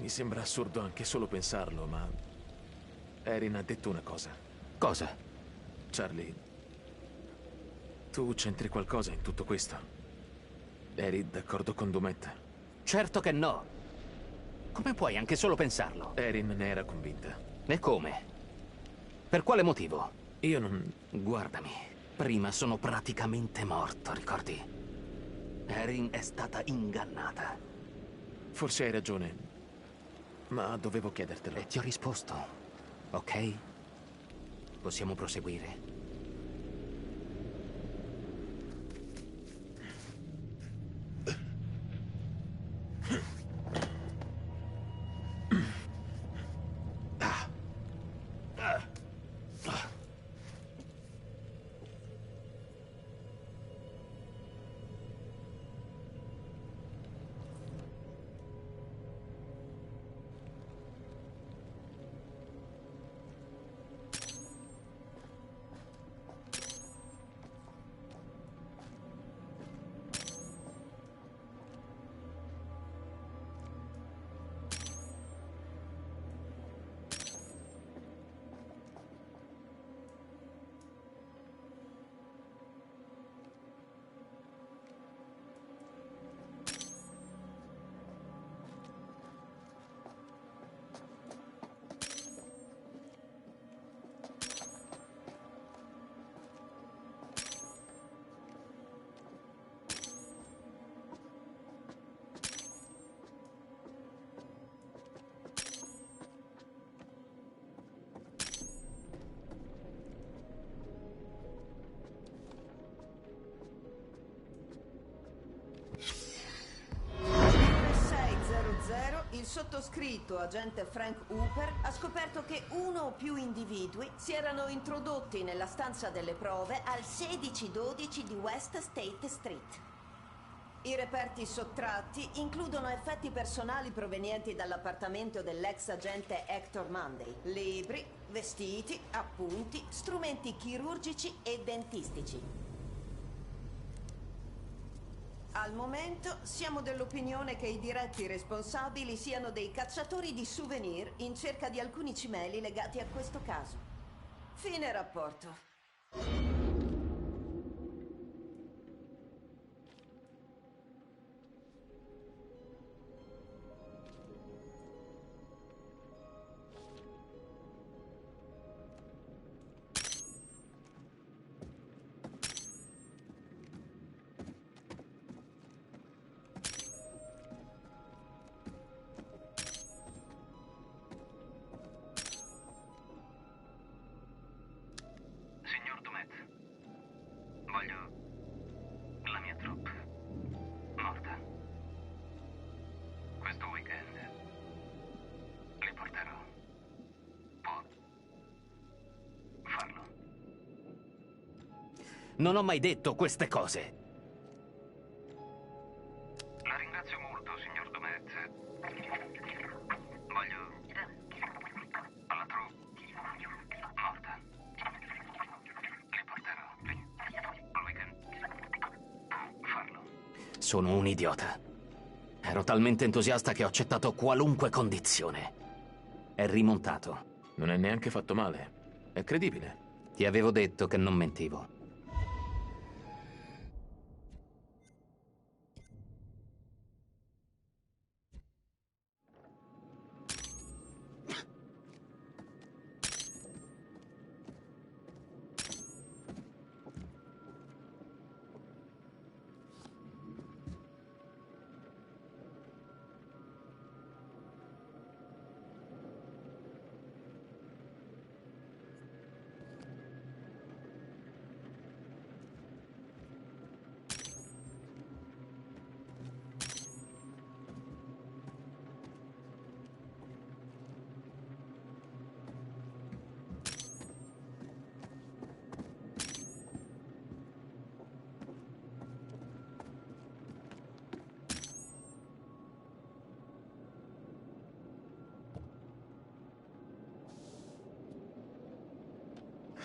Mi sembra assurdo anche solo pensarlo, ma Erin ha detto una cosa. Cosa? Charlie, tu c'entri qualcosa in tutto questo? Eri d'accordo con Dumet? Certo che no. Come puoi anche solo pensarlo? Erin ne era convinta. E come? Per quale motivo? Io non... Guardami, prima sono praticamente morto, ricordi? Erin è stata ingannata. Forse hai ragione, ma dovevo chiedertelo. E ti ho risposto, ok? Possiamo proseguire. Il sottoscritto, agente Frank Hooper, ha scoperto che uno o più individui si erano introdotti nella stanza delle prove al 1612 di West State Street. I reperti sottratti includono effetti personali provenienti dall'appartamento dell'ex agente Hector Monday, libri, vestiti, appunti, strumenti chirurgici e dentistici. Al momento siamo dell'opinione che i diretti responsabili siano dei cacciatori di souvenir in cerca di alcuni cimeli legati a questo caso. Fine rapporto. Signor Dumet, voglio la mia troupe morta. Questo weekend li porterò. Può farlo. Non ho mai detto queste cose. La ringrazio molto, signor Dumet. Voglio la troupe morta. Li porterò. Al weekend può farlo. Sono un idiota. Ero talmente entusiasta che ho accettato qualunque condizione. È rimontato. Non è neanche fatto male. È credibile. Ti avevo detto che non mentivo.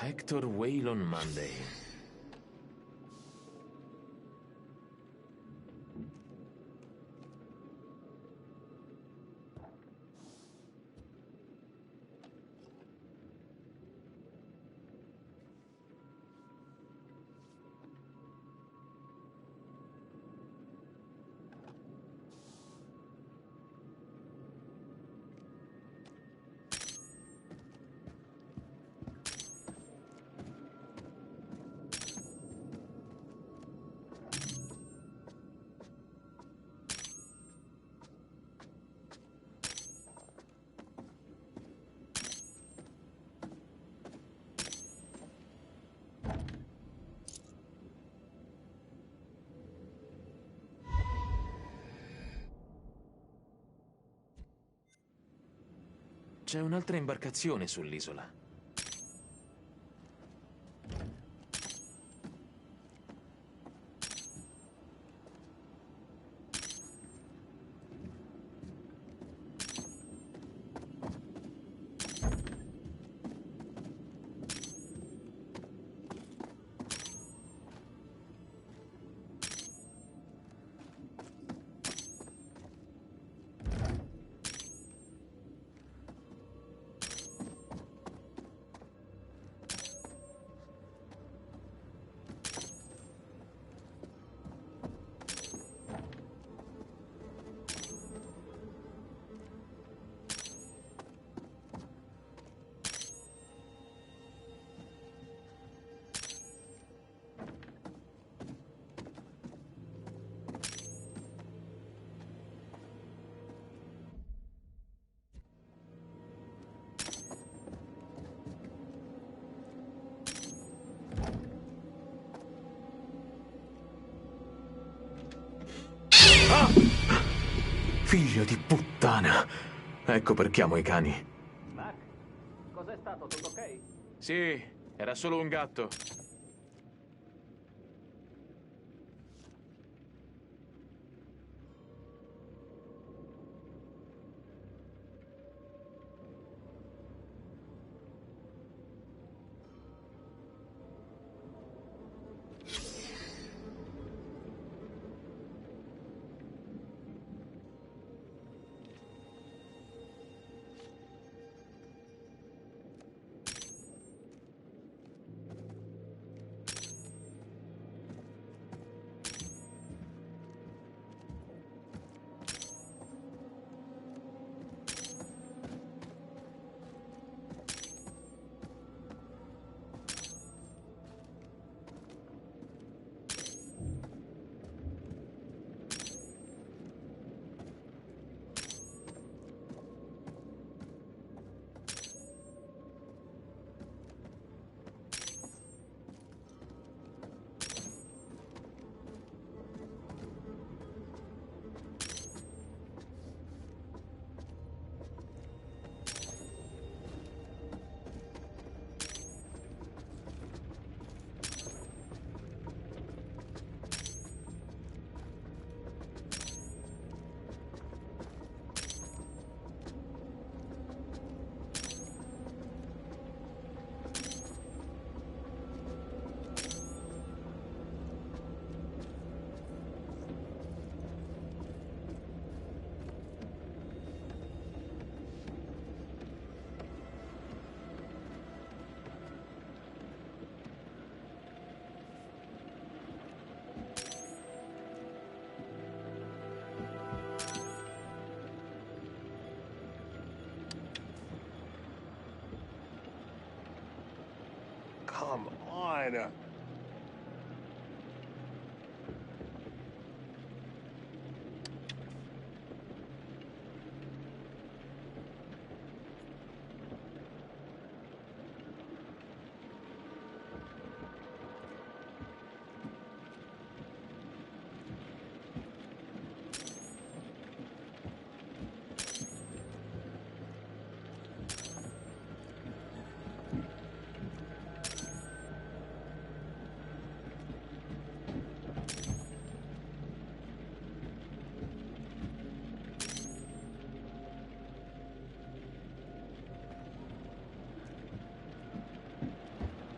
Hector Waylon Monday. C'è un'altra imbarcazione sull'isola. Figlio di puttana! Ecco perché amo i cani. Mac, cos'è stato? Tutto ok? Sì, era solo un gatto. Come on.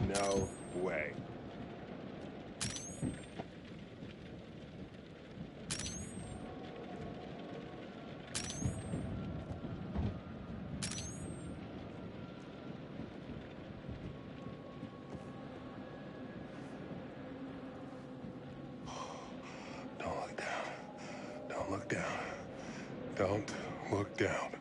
No way. Don't look down. Don't look down. Don't look down.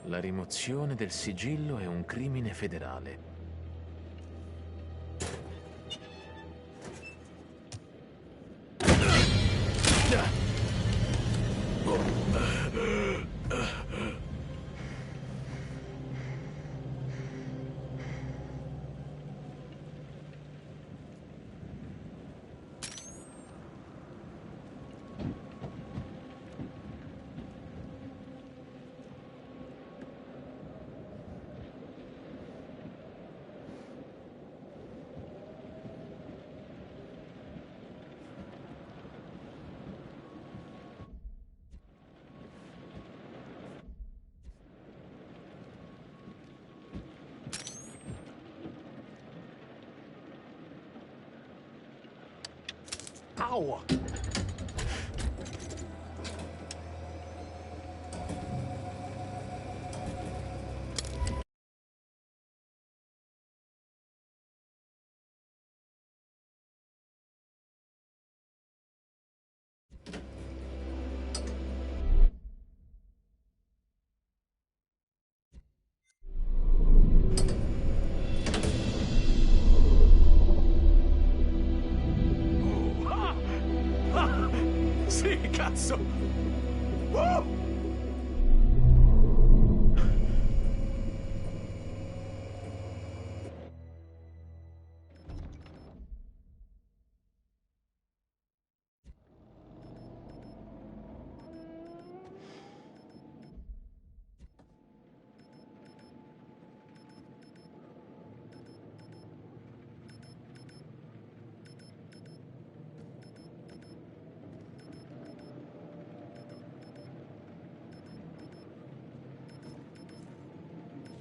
La rimozione del sigillo è un crimine federale. Au! Sì, cazzo!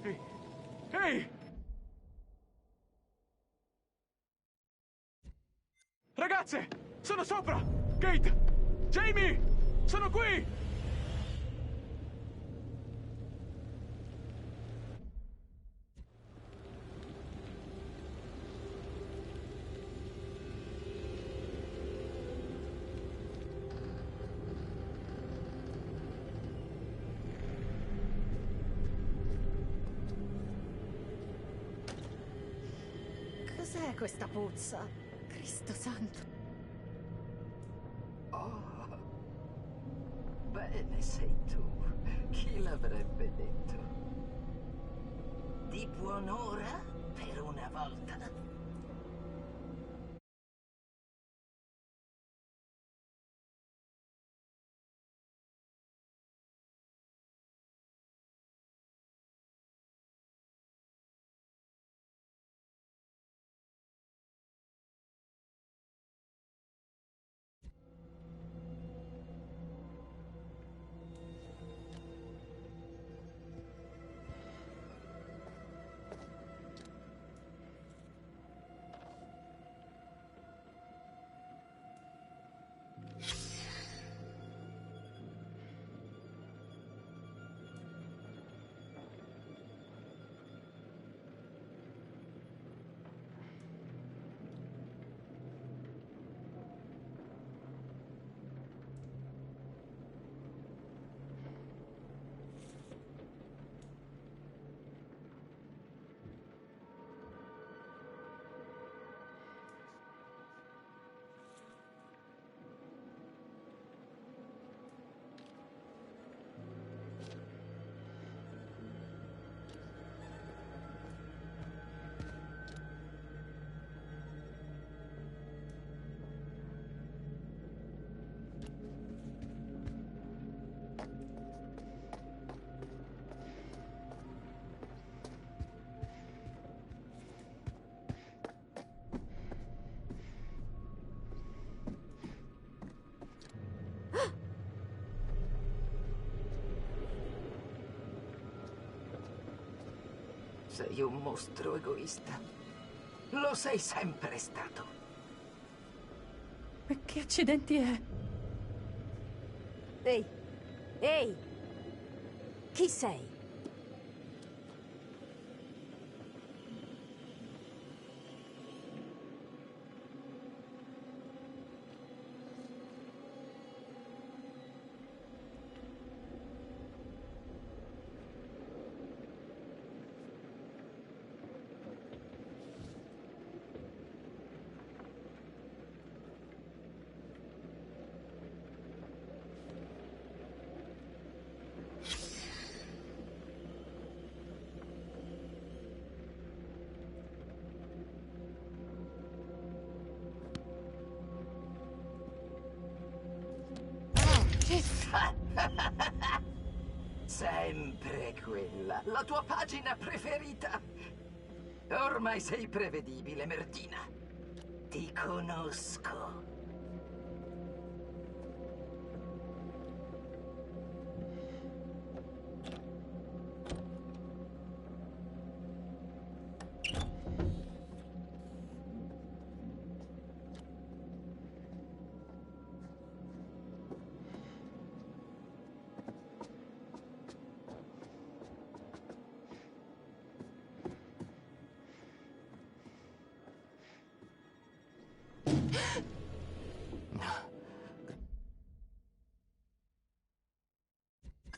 Ehi! Ehi! Ragazze! Sono sopra! Kate! Jamie! Sono qui! Cos'è questa puzza? Cristo santo. Oh, bene sei tu. Chi l'avrebbe detto? Di buon'ora per una volta? Sei un mostro egoista. Lo sei sempre stato. Ma che accidenti è? Ehi! Ehi! Chi sei? Sempre quella, la tua pagina preferita. Ormai sei prevedibile, Mertina. Ti conosco.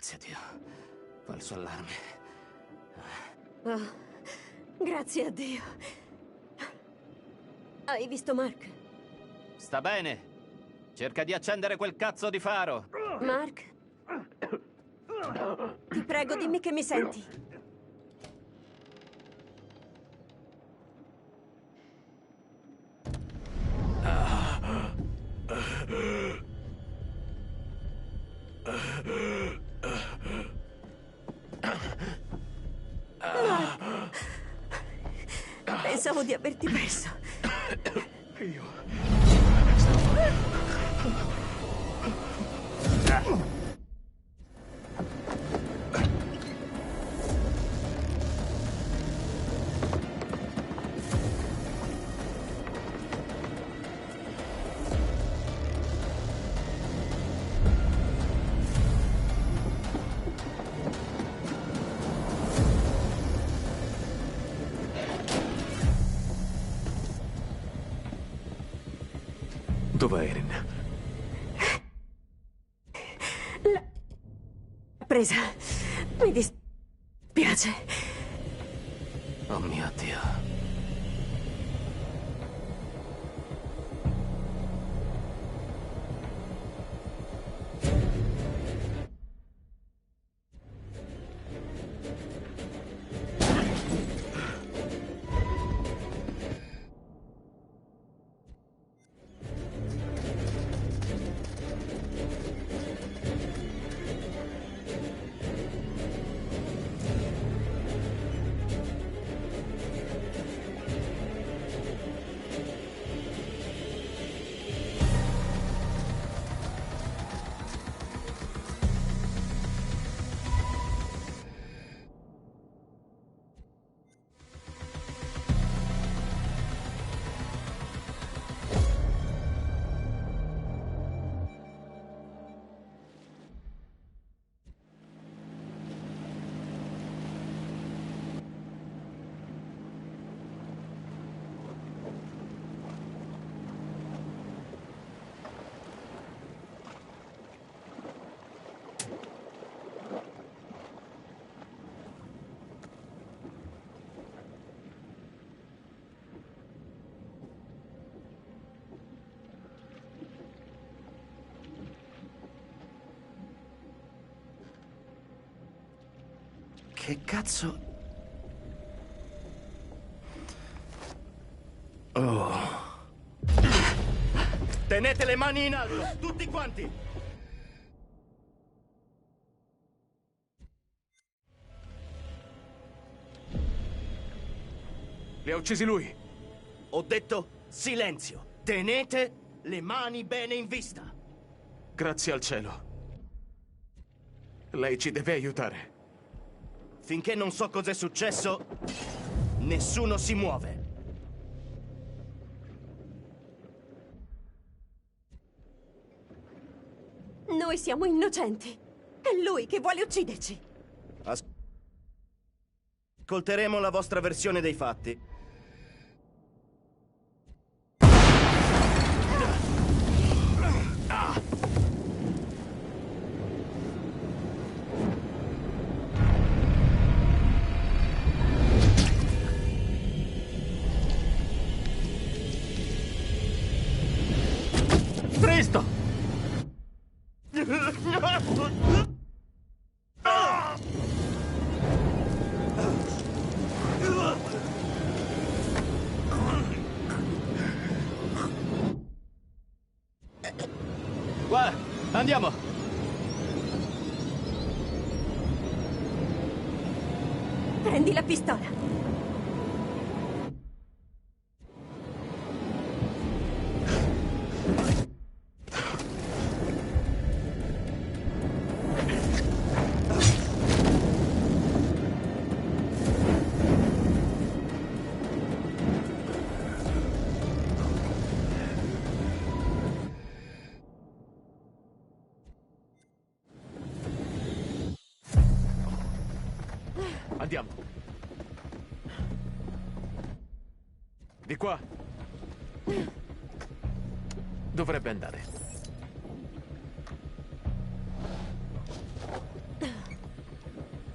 Grazie, Dio. Falso allarme. Oh, grazie a Dio. Hai visto Mark? Sta bene. Cerca di accendere quel cazzo di faro. Mark? Ti prego, dimmi che mi senti. Mark. Pensavo di averti perso. Dov'è Erin? L'ha presa. Mi dispiace. Oh mio Dio. Che cazzo? Oh. Tenete le mani in alto, tutti quanti! Li ha uccisi lui. Ho detto silenzio! Tenete le mani bene in vista! Grazie al cielo. Lei ci deve aiutare. Finché non so cos'è successo, nessuno si muove. Noi siamo innocenti. È lui che vuole ucciderci. Ascolteremo la vostra versione dei fatti. Cristo! Guarda, andiamo! Prendi la pistola. Andiamo. Di qua. Dovrebbe andare.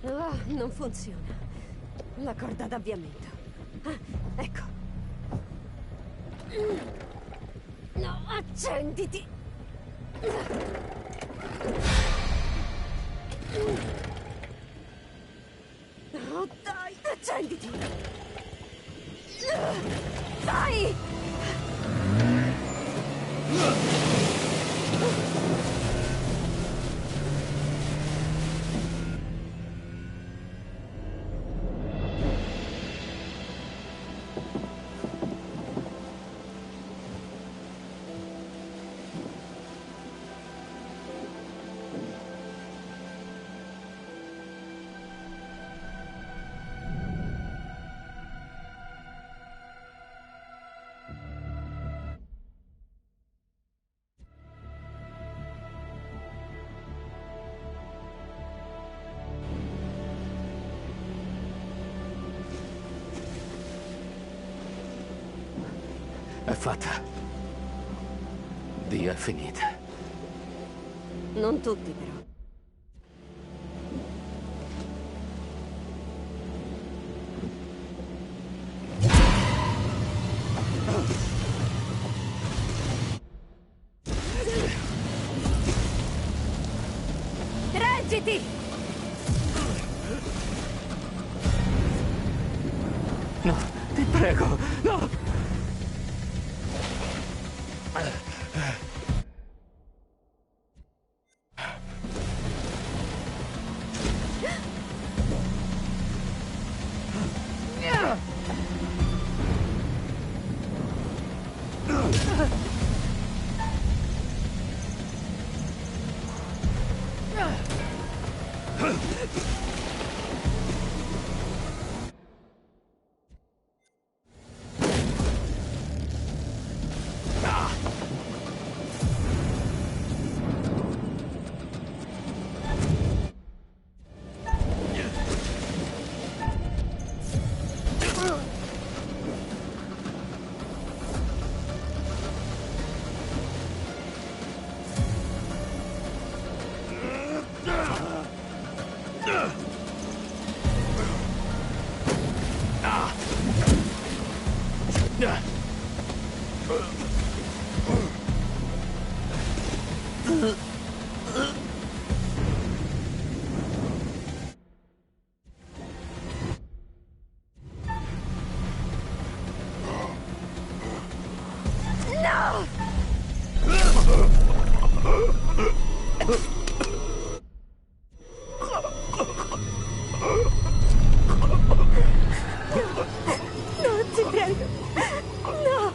Ah, non funziona. La corda d'avviamento. Ah, ecco. No, accenditi! Oh, dai, accenditi! Dai! È fatta. Dio, è finita. Non tutti, però. Reggiti! No, ti prego, no! No, ti prego. No!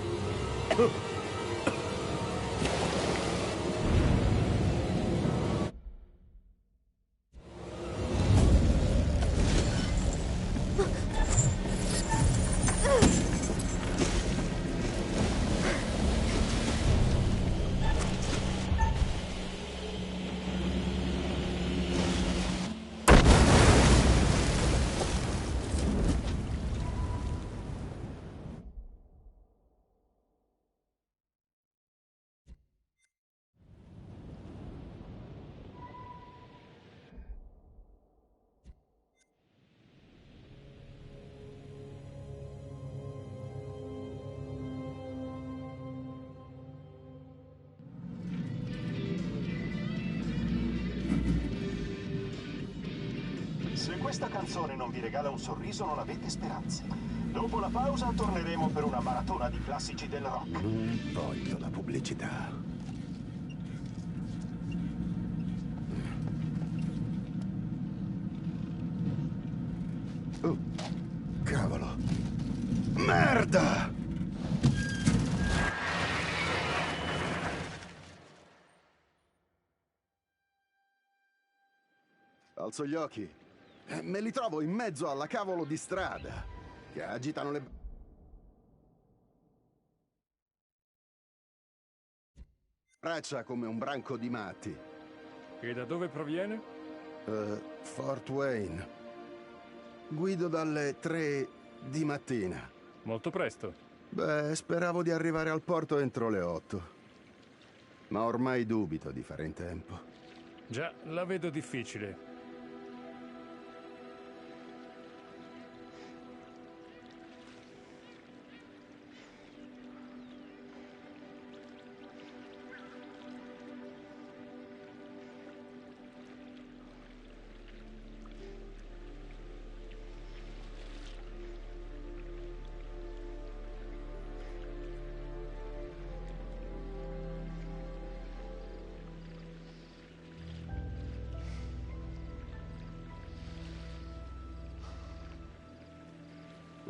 Se questa canzone non vi regala un sorriso, non avete speranze. Dopo la pausa torneremo per una maratona di classici del rock. Non voglio la pubblicità. Oh, cavolo. Merda! Alzo gli occhi. Me li trovo in mezzo alla cavolo di strada, che agitano le... braccia come un branco di matti. E da dove proviene? Fort Wayne. Guido dalle 3 di mattina. Molto presto. Beh, speravo di arrivare al porto entro le 8. Ma ormai dubito di fare in tempo. Già, la vedo difficile.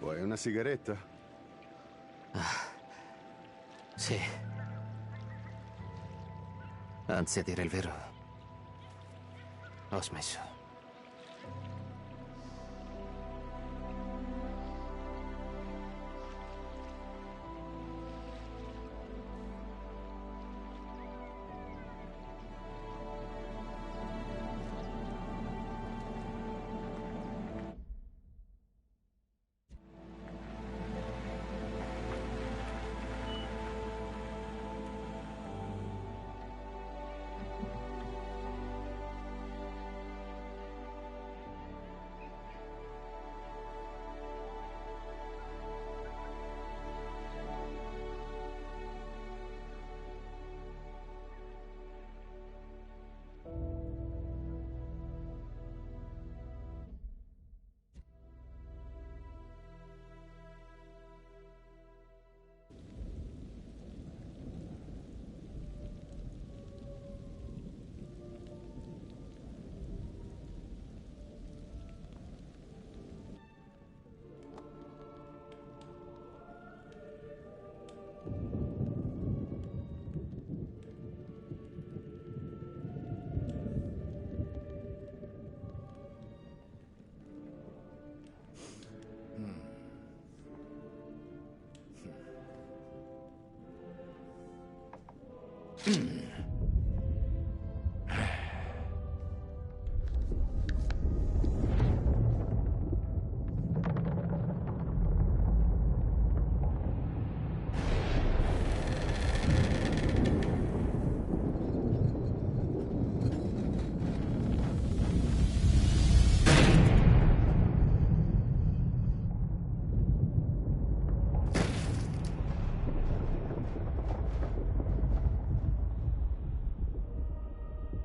Vuoi una sigaretta? Sì. Anzi, a dire il vero, ho smesso.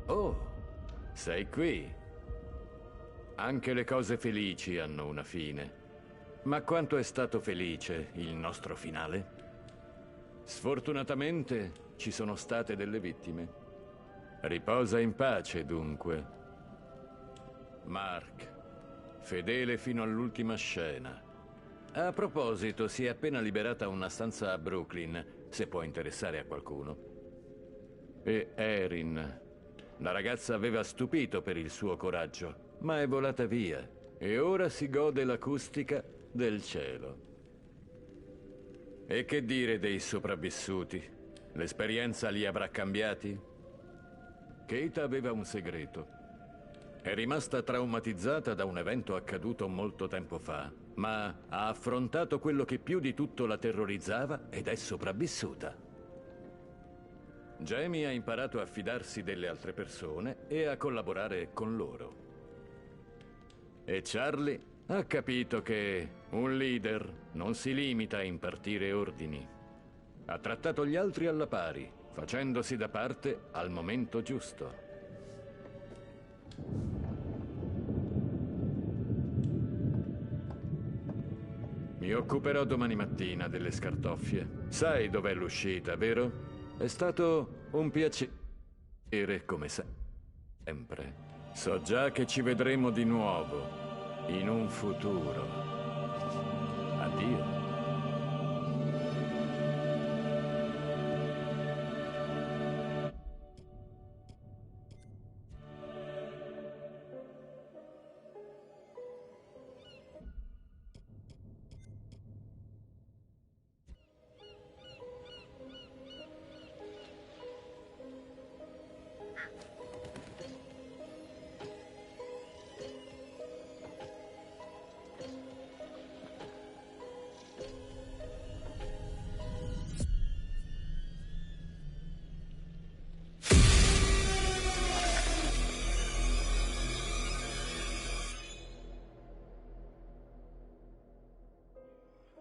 Oh, sei qui. Anche le cose felici hanno una fine. Ma quanto è stato felice il nostro finale? Sfortunatamente ci sono state delle vittime. Riposa in pace, dunque. Mark, fedele fino all'ultima scena. A proposito, si è appena liberata una stanza a Brooklyn, se può interessare a qualcuno. E Erin. La ragazza aveva stupito per il suo coraggio, ma è volata via e ora si gode l'acustica del cielo. E che dire dei sopravvissuti? L'esperienza li avrà cambiati? Kate aveva un segreto. È rimasta traumatizzata da un evento accaduto molto tempo fa, ma ha affrontato quello che più di tutto la terrorizzava ed è sopravvissuta. Jamie ha imparato a fidarsi delle altre persone e a collaborare con loro. E Charlie ha capito che un leader non si limita a impartire ordini. Ha trattato gli altri alla pari, facendosi da parte al momento giusto. Mi occuperò domani mattina delle scartoffie. Sai dov'è l'uscita, vero? È stato un piacere come sempre. So già che ci vedremo di nuovo in un futuro. Addio.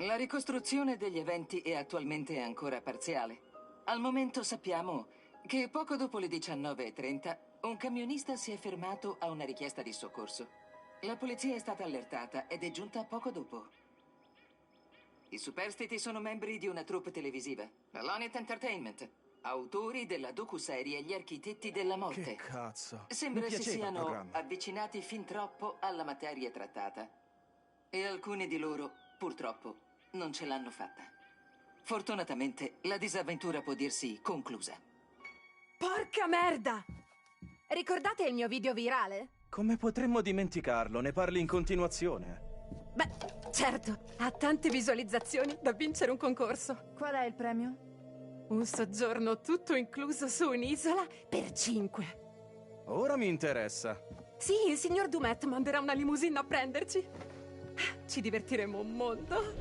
La ricostruzione degli eventi è attualmente ancora parziale. Al momento sappiamo che poco dopo le 19:30 un camionista si è fermato a una richiesta di soccorso. La polizia è stata allertata ed è giunta poco dopo. I superstiti sono membri di una troupe televisiva, la Lonit Entertainment, autori della docuserie Gli architetti della morte. Che cazzo? Sembra Mi si piaceva il siano programma. avvicinati fin troppo alla materia trattata. E alcuni di loro purtroppo non ce l'hanno fatta. Fortunatamente la disavventura può dirsi conclusa. Porca merda! Ricordate il mio video virale? Come potremmo dimenticarlo? Ne parli in continuazione. Beh, certo, ha tante visualizzazioni da vincere un concorso. Qual è il premio? Un soggiorno tutto incluso su un'isola per 5. Ora mi interessa. Sì, il signor Dumet manderà una limousine a prenderci. Ci divertiremo un mondo.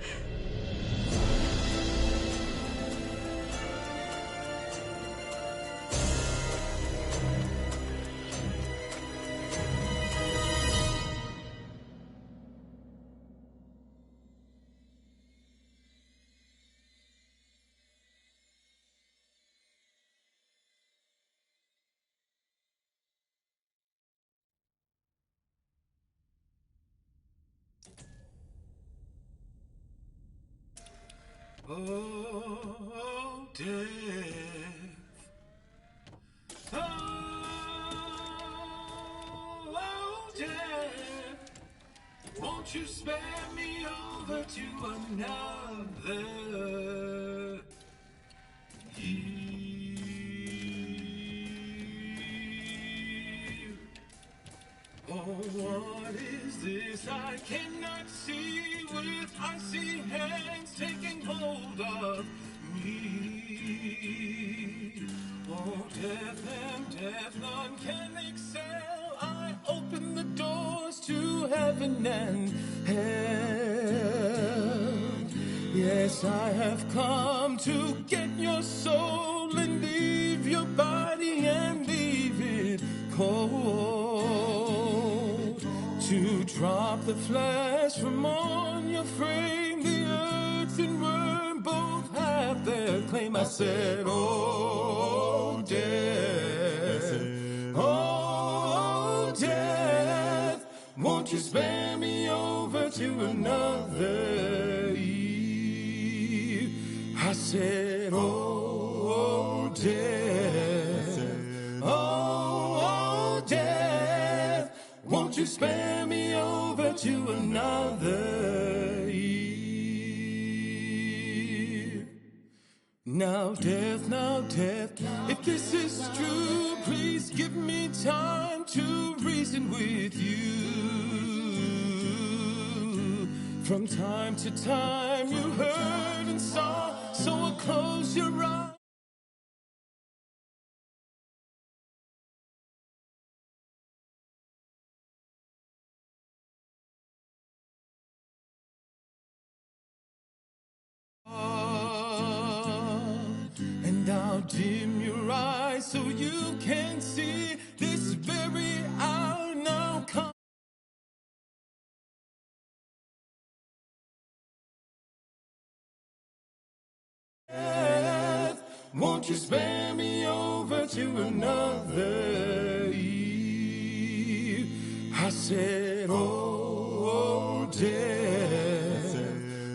Oh, death. Oh, death. Won't you spare me over to another year? Oh, what is this I cannot see with icy hands taking hold of me? Oh, death and death, none can excel. I open the doors to heaven and hell. Yes, I have come to get your soul and leave your body and leave it cold. To drop the flesh from on your frame, the earth and worm both have their claim. I said, oh, death, oh, death, won't you spare me over to another eve? I said, oh, death, oh, death, won't you spare me over to another eve? Now, death, if this is true, please give me time to reason with you. From time to time you heard and saw, so close your eyes. And I'll dim your eyes so you can see this very hour now come. Won't you spare me over to another eve? I said, oh, death,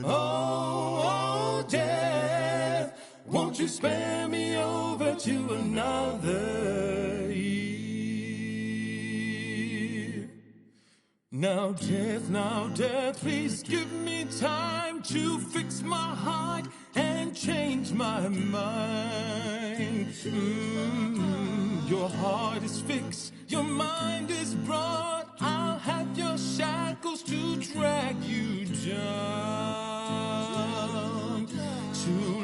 oh, death, won't you spare me over to another eve? Now, death, please give me time to fix my heart and change my mind. Your heart is fixed, your mind is broad. I'll have your shackles to drag you down. Too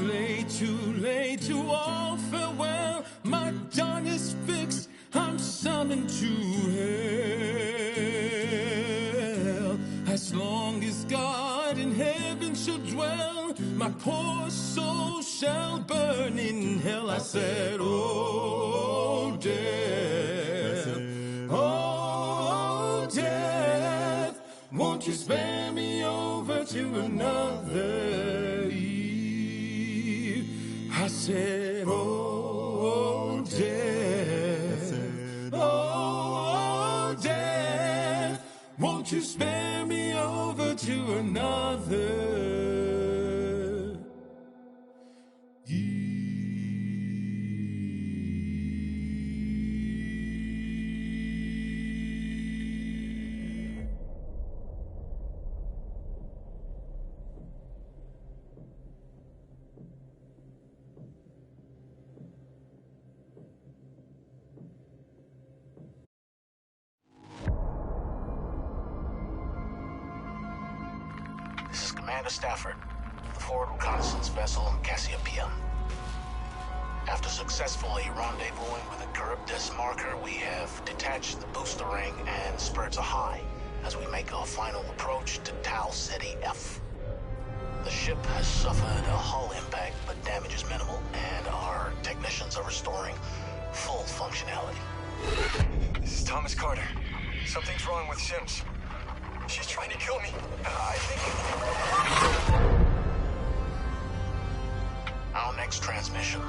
late to all farewell. My dawn is fixed, I'm summoned to hell. As long as God in heaven shall dwell, my poor soul shall burn in hell. I said, oh, death, oh, death, won't you spare me over to another eve? I said, oh, death, oh, death, won't you spare me over to another Commander Stafford, the forward reconnaissance vessel Cassiopeia. After successfully rendezvousing with a Charybdis marker, we have detached the booster ring and spurts are high as we make our final approach to Tau Ceti F. The ship has suffered a hull impact, but damage is minimal, and our technicians are restoring full functionality. This is Thomas Carter. Something's wrong with Sims. She's trying to kill me. I think... Our next transmission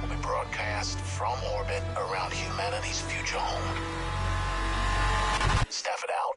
will be broadcast from orbit around humanity's future home. Stafford out.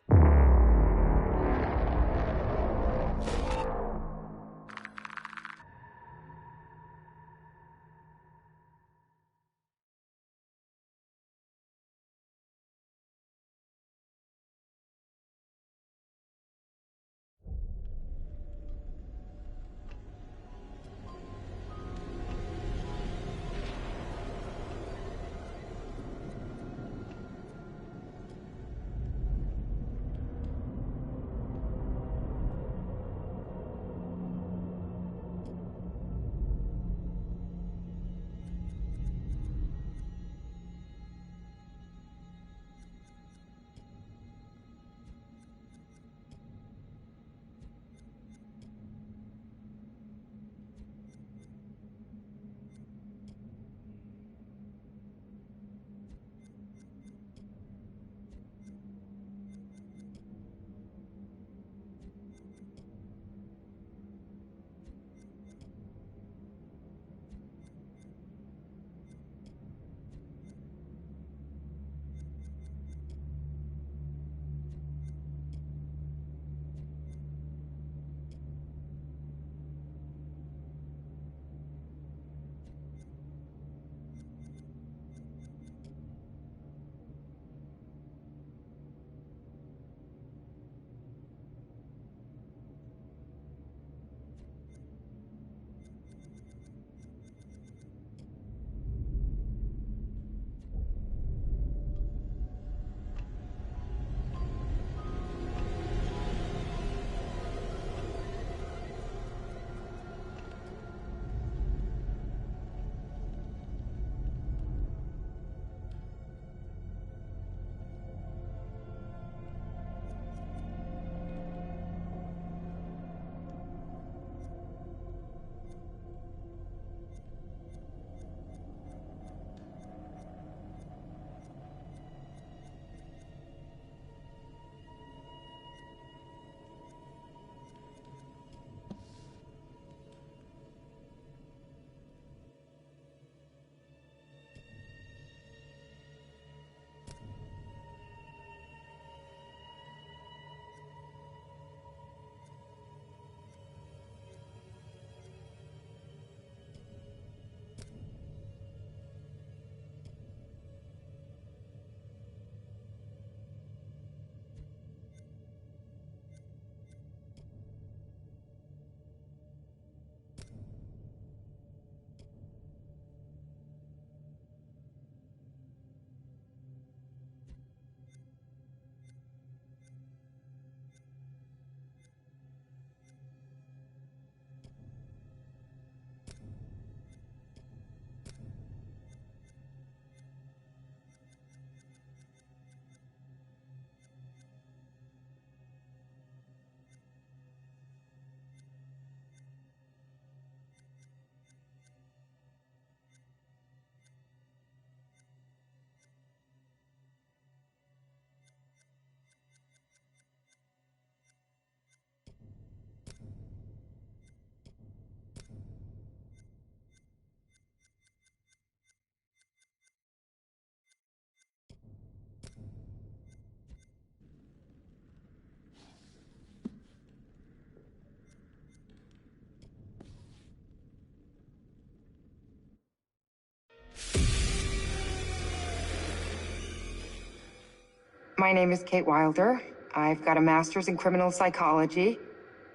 My name is Kate Wilder. I've got a master's in criminal psychology.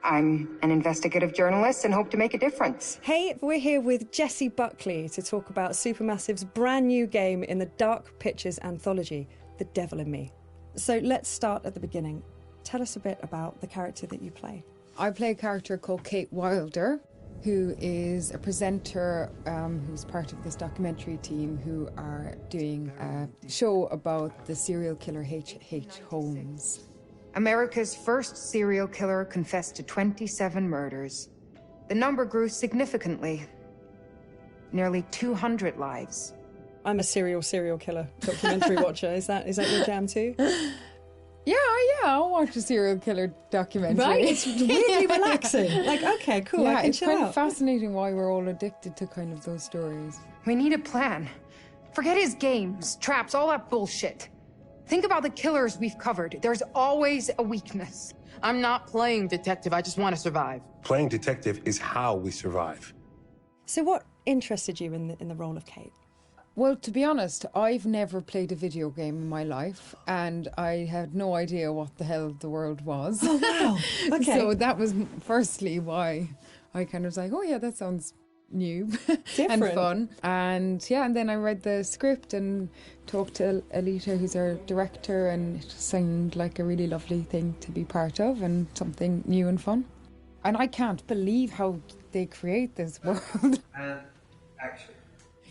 I'm an investigative journalist and hope to make a difference. Hey, we're here with Jessie Buckley to talk about Supermassive's brand new game in the Dark Pictures anthology, The Devil in Me. So let's start at the beginning. Tell us a bit about the character that you play. I play a character called Kate Wilder, who is a presenter who's part of this documentary team who are doing a show about the serial killer H.H. Holmes. America's first serial killer confessed to 27 murders. The number grew significantly. Nearly 200 lives. I'm a serial killer documentary watcher. Is that your jam too? Yeah, I'll watch a serial killer documentary. Right, it's really relaxing. Like, okay, cool, yeah, I can it's chill kind out. of fascinating why we're all addicted to kind of those stories. We need a plan. Forget his games, traps, all that bullshit. Think about the killers we've covered. There's always a weakness. I'm not playing detective, I just want to survive. Playing detective is how we survive. So what interested you in the role of Kate? Well, to be honest, I've never played a video game in my life, and I had no idea what the hell the world was. Oh, wow. Okay. So that was firstly why I kind of was like, oh yeah, that sounds new and fun. And yeah, and then I read the script and talked to Alita, who's our director, and it seemed like a really lovely thing to be part of and something new and fun. And I can't believe how they create this world. Action.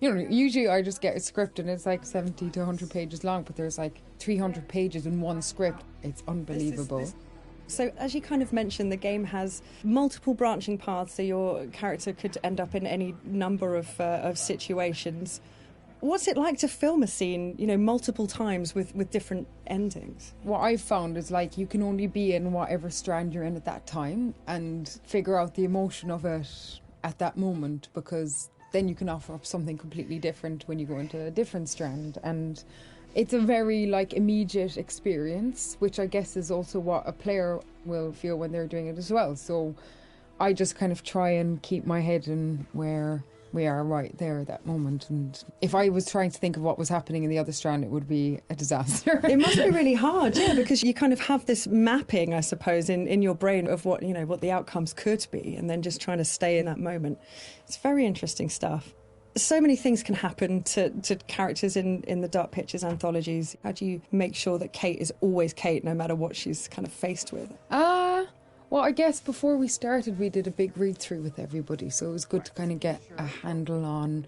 You know, usually I just get a script and it's like 70 to 100 pages long, but there's like 300 pages in one script. It's unbelievable. So as you kind of mentioned, the game has multiple branching paths, so your character could end up in any number of situations. What's it like to film a scene, multiple times with different endings? What I've found is like you can only be in whatever strand you're in at that time and figure out the emotion of it at that moment, because then you can offer up something completely different when you go into a different strand. And it's a very immediate experience, which I guess is also what a player will feel when they're doing it as well. So I just kind of try and keep my head in where we are right there at that moment. And if I was trying to think of what was happening in the other strand, it would be a disaster. It must be really hard, yeah, because you kind of have this mapping, I suppose, in your brain of what the outcomes could be, and then just trying to stay in that moment. It's very interesting stuff. So many things can happen to characters in the Dark Pictures anthologies. How do you make sure that Kate is always Kate, no matter what she's kind of faced with? Well, I guess before we started, we did a big read-through with everybody, so it was good to kind of get a handle on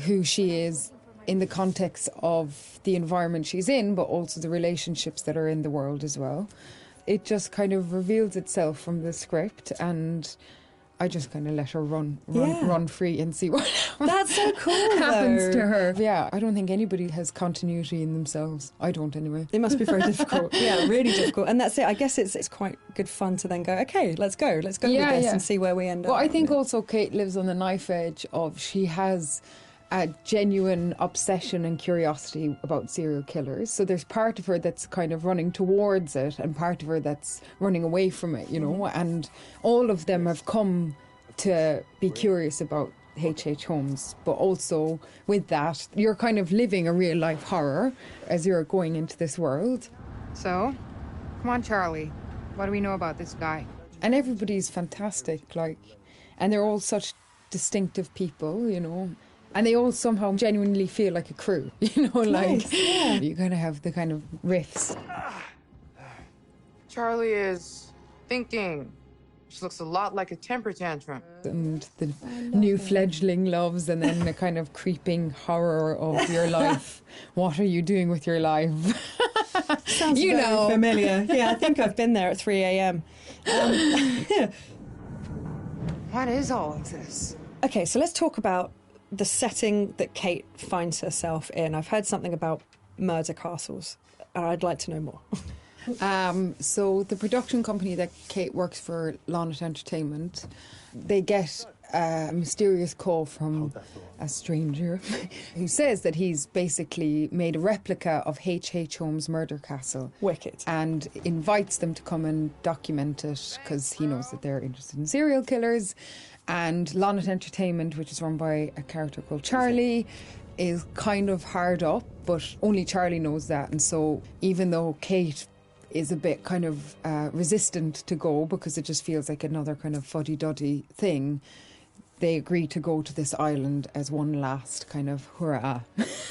who she is in the context of the environment she's in, but also the relationships that are in the world as well. It just kind of reveals itself from the script, and I just kind of let her run free and see what That's so cool, happens to her. Yeah, I don't think anybody has continuity in themselves. I don't, anyway. It must be very difficult. Yeah, really difficult. And that's it. I guess it's quite good fun to then go, okay, let's go with this and see where we end up. Well, I think also Kate lives on the knife edge of she has a genuine obsession and curiosity about serial killers. So there's part of her that's kind of running towards it and part of her that's running away from it, and all of them have come to be curious about H.H. Holmes. But also with that, you're kind of living a real life horror as you're going into this world. So, come on, Charlie. What do we know about this guy? And everybody's fantastic, and they're all such distinctive people, And they all somehow genuinely feel like a crew, Nice, yeah. You kind of have the kind of riffs. Charlie is thinking. She looks a lot like a temper tantrum. And the new fledgling loves, and then the kind of creeping horror of your life. What are you doing with your life? Sounds very familiar. Yeah, I think I've been there at 3 a.m. What is all of this? Okay, so let's talk about the setting that Kate finds herself in. I've heard something about murder castles, and I'd like to know more. So the production company that Kate works for, Lonnet Entertainment, they get a mysterious call from a stranger who says that he's basically made a replica of H.H. Holmes' murder castle. Wicked. And invites them to come and document it because he knows that they're interested in serial killers. And Lonnet Entertainment, which is run by a character called Charlie, is kind of hard up, but only Charlie knows that. And so even though Kate is a bit kind of resistant to go because it just feels like another kind of fuddy-duddy thing, they agree to go to this island as one last kind of hurrah.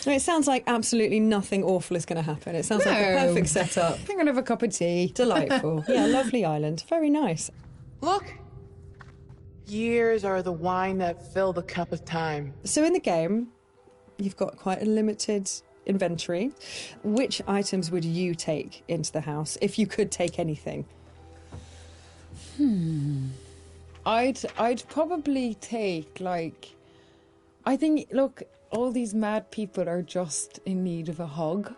It sounds like absolutely nothing awful is going to happen. It sounds like a perfect setup. I'm going to have a cup of tea. Delightful. Yeah, lovely island. Very nice. Look! Years are the wine that fill the cup of time. So in the game, you've got quite a limited inventory. Which items would you take into the house if you could take anything? I'd probably take, like, I think, look, all these mad people are just in need of a hug.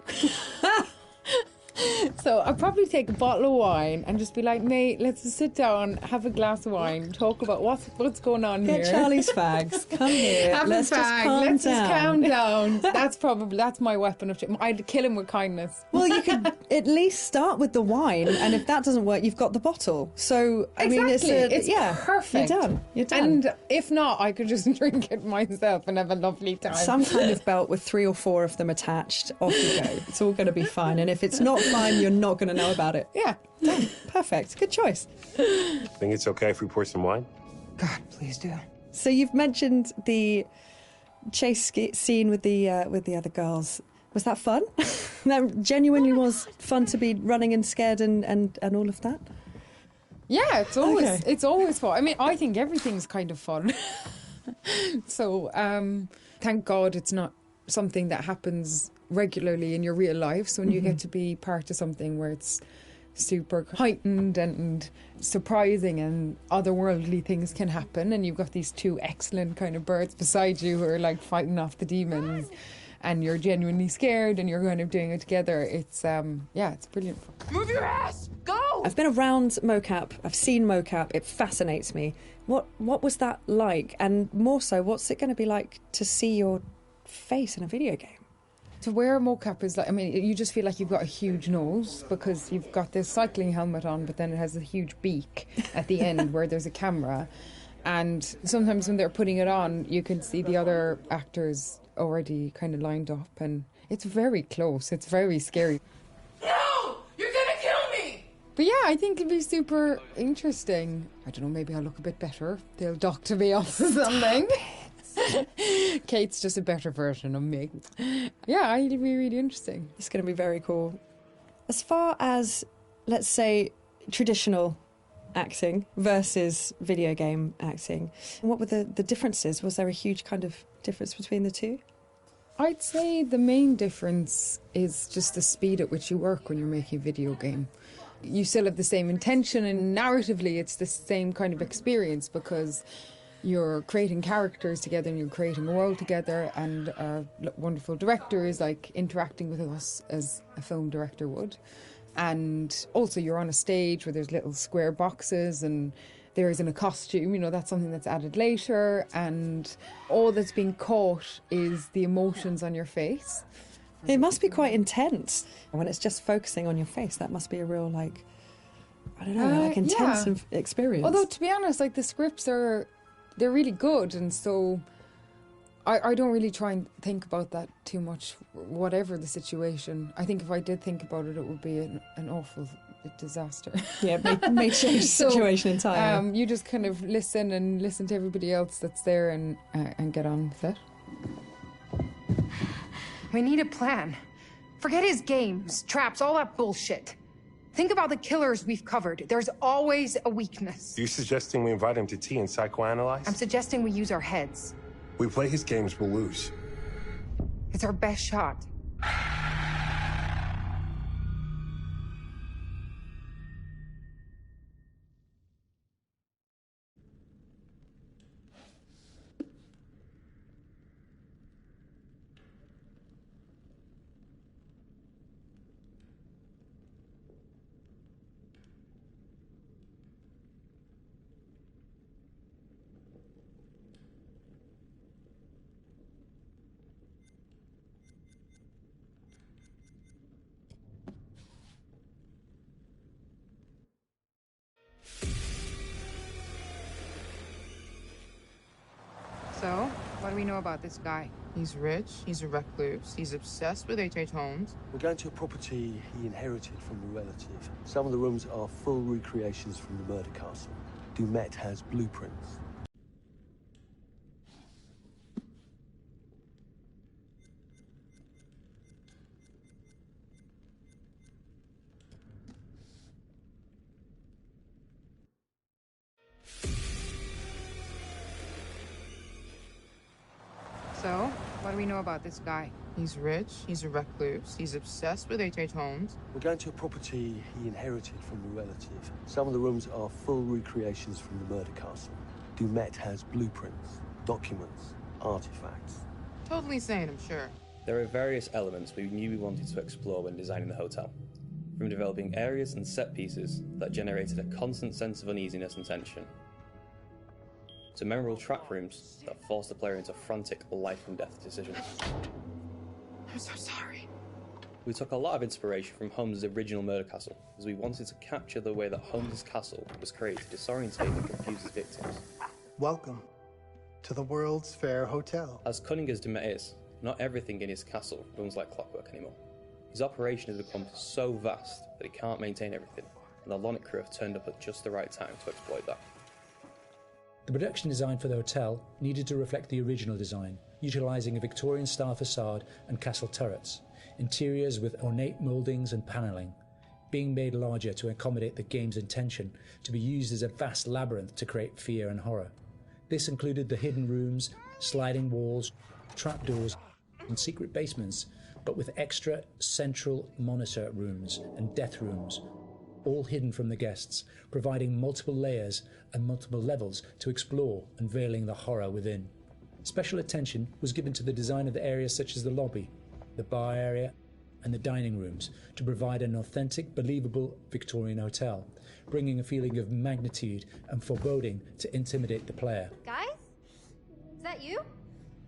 So I'd probably take a bottle of wine and just be like, mate, let's just sit down, have a glass of wine, talk about what's going on here. Get Charlie's fags. Come here. Have Let's a just fag. calm Let's down. just calm down. That's my weapon of choice. I'd kill him with kindness. Well, you could at least start with the wine, and if that doesn't work, you've got the bottle. So, I mean, it's perfect. You're done. And if not, I could just drink it myself and have a lovely time. Some kind of belt with 3 or 4 of them attached, off you go. It's all going to be fine. And if it's not fine, you're not going to know about it. Yeah, done. Perfect. Good choice. Think it's okay if we pour some wine? God, please do. So you've mentioned the chase scene with the other girls. Was that fun? That genuinely was fun to be running and scared and all of that? Yeah, it's always fun. I mean, I think everything's kind of fun. So, thank God it's not something that happens regularly in your real life. So when you get to be part of something where it's super heightened and surprising and otherworldly things can happen, and you've got these 2 excellent kind of birds beside you who are like fighting off the demons, and you're genuinely scared and you're kind of doing it together, it's it's brilliant. Move your ass! Go! I've been around mocap. I've seen mocap. It fascinates me. What was that like? And more so, what's it going to be like to see your face in a video game? To wear a mocap is like, I mean, you just feel like you've got a huge nose because you've got this cycling helmet on, but then it has a huge beak at the end where there's a camera. And sometimes when they're putting it on, you can see the other actors already kind of lined up, and it's very close. It's very scary. No! You're gonna kill me! But yeah, I think it'd be super interesting. I don't know, maybe I'll look a bit better. They'll doctor me off or something. Kate's just a better version of me. Yeah, it'd be really interesting. It's going to be very cool. As far as, let's say, traditional acting versus video game acting, what were the differences? Was there a huge kind of difference between the two? I'd say the main difference is just the speed at which you work when you're making a video game. You still have the same intention, and narratively it's the same kind of experience because you're creating characters together and you're creating a world together, and our wonderful director is like interacting with us as a film director would. And also you're on a stage where there's little square boxes and there isn't a costume, that's something that's added later, and all that's being caught is the emotions on your face. It must be quite intense when it's just focusing on your face. That must be a real, intense experience. Although, to be honest, the scripts they're really good, and so I don't really try and think about that too much, whatever the situation. I think if I did think about it, it would be an awful disaster. Yeah, may change the situation entirely. You just kind of listen to everybody else that's there and get on with it. We need a plan. Forget his games, traps, all that bullshit. Think about the killers we've covered. There's always a weakness. You suggesting we invite him to tea and psychoanalyze? I'm suggesting we use our heads. We play his games, we'll lose. It's our best shot. So, what do we know about this guy? He's rich, he's a recluse, he's obsessed with H.H. Holmes. We're going to a property he inherited from a relative. Some of the rooms are full recreations from the murder castle. Dumet has blueprints. So, what do we know about this guy? He's rich, he's a recluse, he's obsessed with H.H. Holmes. We're going to a property he inherited from a relative. Some of the rooms are full recreations from the murder castle. Dumet has blueprints, documents, artifacts. Totally sane, I'm sure. There are various elements we knew we wanted to explore when designing the hotel. From developing areas and set pieces that generated a constant sense of uneasiness and tension, to memorable trap rooms that forced the player into frantic life and death decisions. I'm so sorry. We took a lot of inspiration from Holmes' original murder castle, as we wanted to capture the way that Holmes' castle was created to disorientate and confuse his victims. Welcome to the World's Fair Hotel. As cunning as Dumet is, not everything in his castle runs like clockwork anymore. His operation has become so vast that he can't maintain everything, and the Lonnet crew have turned up at just the right time to exploit that. The production design for the hotel needed to reflect the original design, utilising a Victorian-style facade and castle turrets, interiors with ornate mouldings and panelling, being made larger to accommodate the game's intention to be used as a vast labyrinth to create fear and horror. This included the hidden rooms, sliding walls, trapdoors and secret basements, but with extra central monitor rooms and death rooms, all hidden from the guests, providing multiple layers and multiple levels to explore, unveiling the horror within. Special attention was given to the design of the areas such as the lobby, the bar area, and the dining rooms to provide an authentic, believable Victorian hotel, bringing a feeling of magnitude and foreboding to intimidate the player. Guys? Is that you?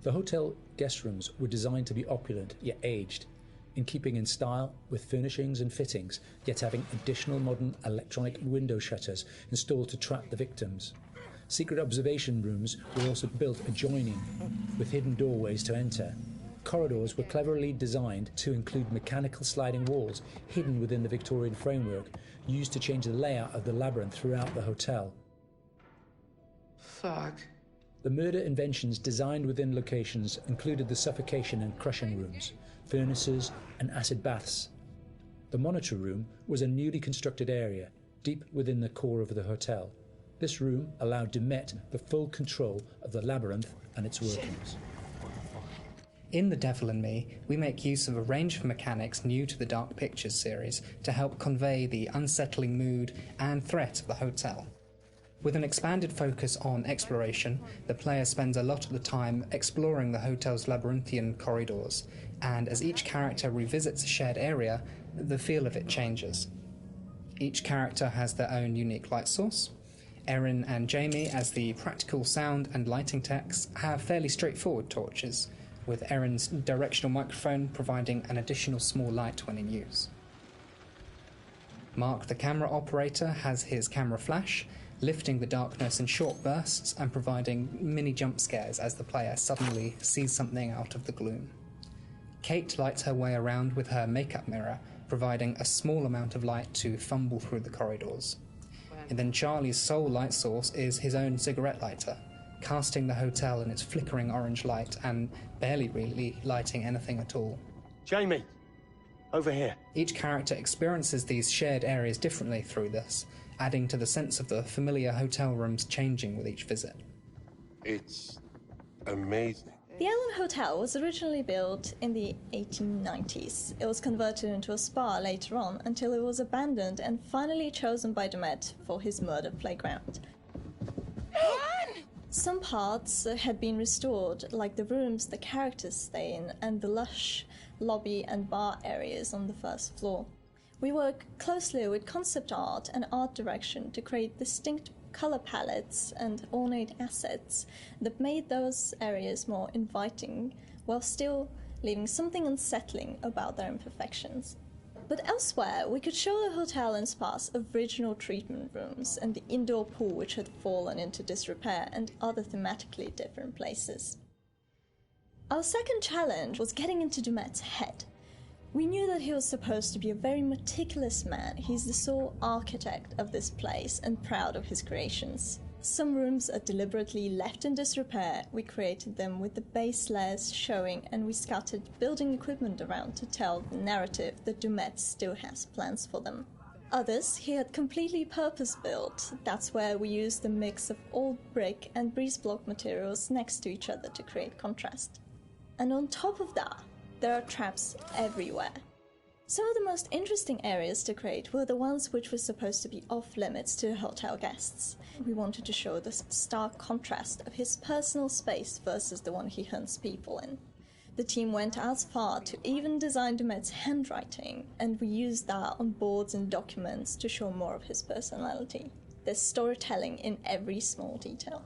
The hotel guest rooms were designed to be opulent yet aged, in keeping in style with furnishings and fittings, yet having additional modern electronic window shutters installed to trap the victims. Secret observation rooms were also built adjoining, with hidden doorways to enter. Corridors were cleverly designed to include mechanical sliding walls hidden within the Victorian framework, used to change the layout of the labyrinth throughout the hotel. Fuck. The murder inventions designed within locations included the suffocation and crushing rooms, furnaces and acid baths. The monitor room was a newly constructed area, deep within the core of the hotel. This room allowed Dumet the full control of the labyrinth and its workings. In The Devil and Me, we make use of a range of mechanics new to the Dark Pictures series to help convey the unsettling mood and threat of the hotel. With an expanded focus on exploration, the player spends a lot of the time exploring the hotel's labyrinthian corridors, and as each character revisits a shared area, the feel of it changes. Each character has their own unique light source. Erin and Jamie, as the practical sound and lighting techs, have fairly straightforward torches, with Erin's directional microphone providing an additional small light when in use. Mark, the camera operator, has his camera flash, lifting the darkness in short bursts and providing mini jump scares as the player suddenly sees something out of the gloom. Kate lights her way around with her makeup mirror, providing a small amount of light to fumble through the corridors. And then Charlie's sole light source is his own cigarette lighter, casting the hotel in its flickering orange light and barely really lighting anything at all. Jamie! Over here. Each character experiences these shared areas differently through this, adding to the sense of the familiar hotel rooms changing with each visit. It's amazing. The Allen Hotel was originally built in the 1890s. It was converted into a spa later on until it was abandoned and finally chosen by Dumet for his murder playground. Some parts had been restored, like the rooms the characters stay in and the lush lobby and bar areas on the first floor. We work closely with concept art and art direction to create distinct color palettes and ornate assets that made those areas more inviting, while still leaving something unsettling about their imperfections. But elsewhere, we could show the hotel and spa's original treatment rooms and the indoor pool which had fallen into disrepair and other thematically different places. Our second challenge was getting into Dumet's head. We knew that he was supposed to be a very meticulous man. He's the sole architect of this place and proud of his creations. Some rooms are deliberately left in disrepair. We created them with the base layers showing, and we scattered building equipment around to tell the narrative that Dumet still has plans for them. Others he had completely purpose-built. That's where we used a mix of old brick and breeze block materials next to each other to create contrast. And on top of that, there are traps everywhere. Some of the most interesting areas to create were the ones which were supposed to be off-limits to hotel guests. We wanted to show the stark contrast of his personal space versus the one he hunts people in. The team went as far to even design Dumet's handwriting, and we used that on boards and documents to show more of his personality. There's storytelling in every small detail.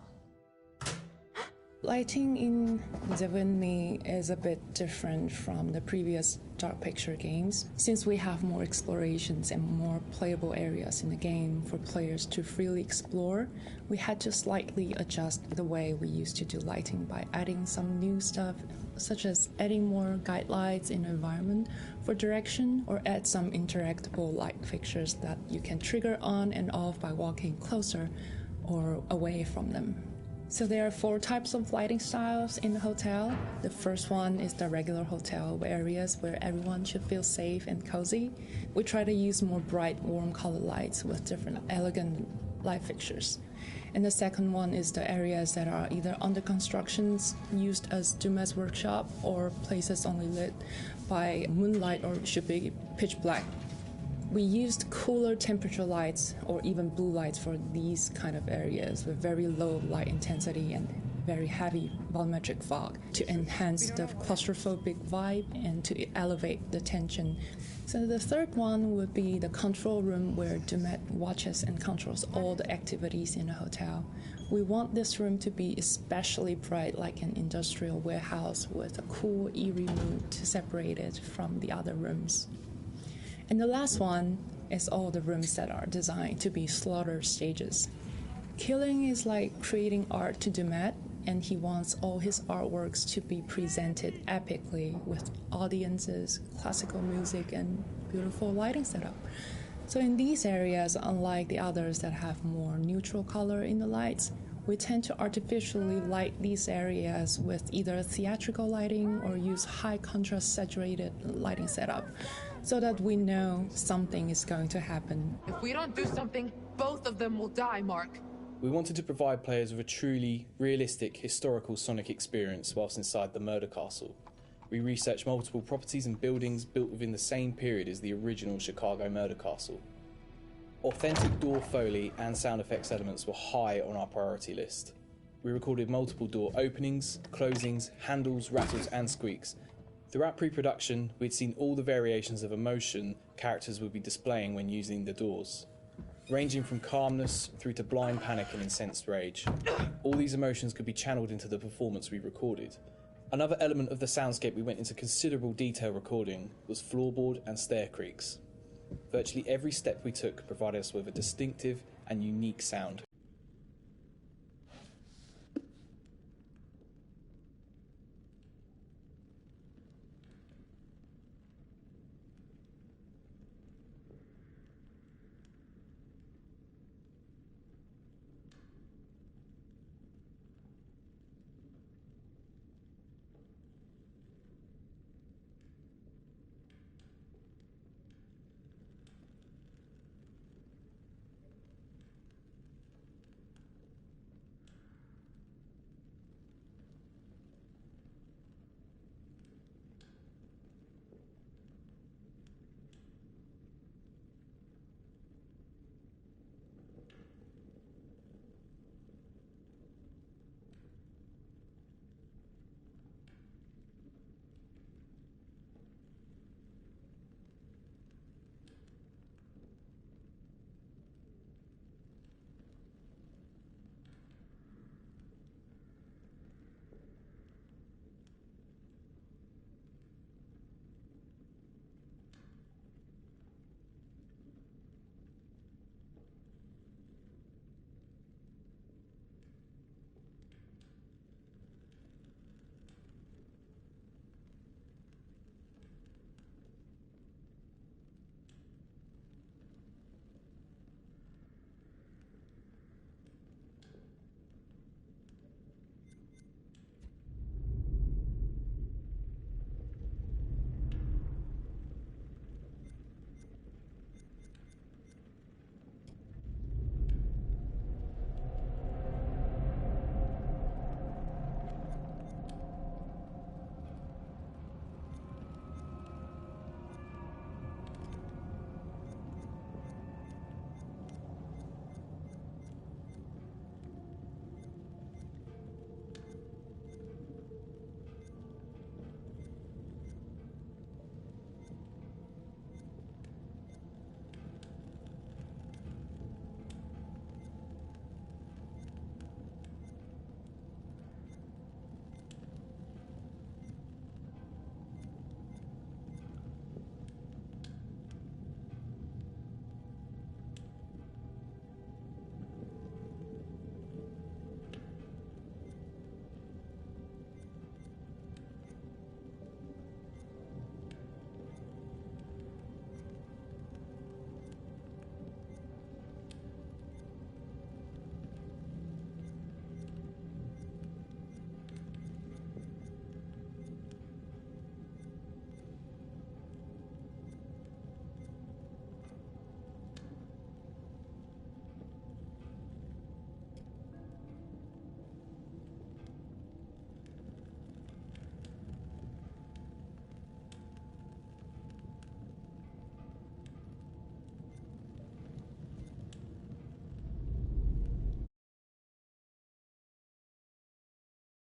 Lighting in Devil in Me is a bit different from the previous Dark Picture games, since we have more explorations and more playable areas in the game for players to freely explore. We had to slightly adjust the way we used to do lighting by adding some new stuff, such as adding more guide lights in the environment for direction, or add some interactable light fixtures that you can trigger on and off by walking closer or away from them. So there are 4 types of lighting styles in the hotel. The first one is the regular hotel areas where everyone should feel safe and cozy. We try to use more bright, warm color lights with different elegant light fixtures. And the second one is the areas that are either under constructions, used as Dumet's workshop, or places only lit by moonlight or should be pitch black. We used cooler temperature lights or even blue lights for these kind of areas with very low light intensity and very heavy volumetric fog to enhance the claustrophobic vibe and to elevate the tension. So the third one would be the control room where Dumet watches and controls all the activities in the hotel. We want this room to be especially bright, like an industrial warehouse with a cool, eerie mood to separate it from the other rooms. And the last one is all the rooms that are designed to be slaughter stages. Killing is like creating art to Dumet, and he wants all his artworks to be presented epically with audiences, classical music, and beautiful lighting setup. So in these areas, unlike the others that have more neutral color in the lights, we tend to artificially light these areas with either theatrical lighting or use high contrast saturated lighting setup, so that we know something is going to happen. If we don't do something, both of them will die, Mark. We wanted to provide players with a truly realistic historical Sonic experience whilst inside the murder castle. We researched multiple properties and buildings built within the same period as the original Chicago murder castle. Authentic door foley and sound effects elements were high on our priority list. We recorded multiple door openings, closings, handles, rattles and squeaks. Throughout pre-production, we'd seen all the variations of emotion characters would be displaying when using the doors, ranging from calmness through to blind panic and incensed rage. All these emotions could be channeled into the performance we recorded. Another element of the soundscape we went into considerable detail recording was floorboard and stair creaks. Virtually every step we took provided us with a distinctive and unique sound.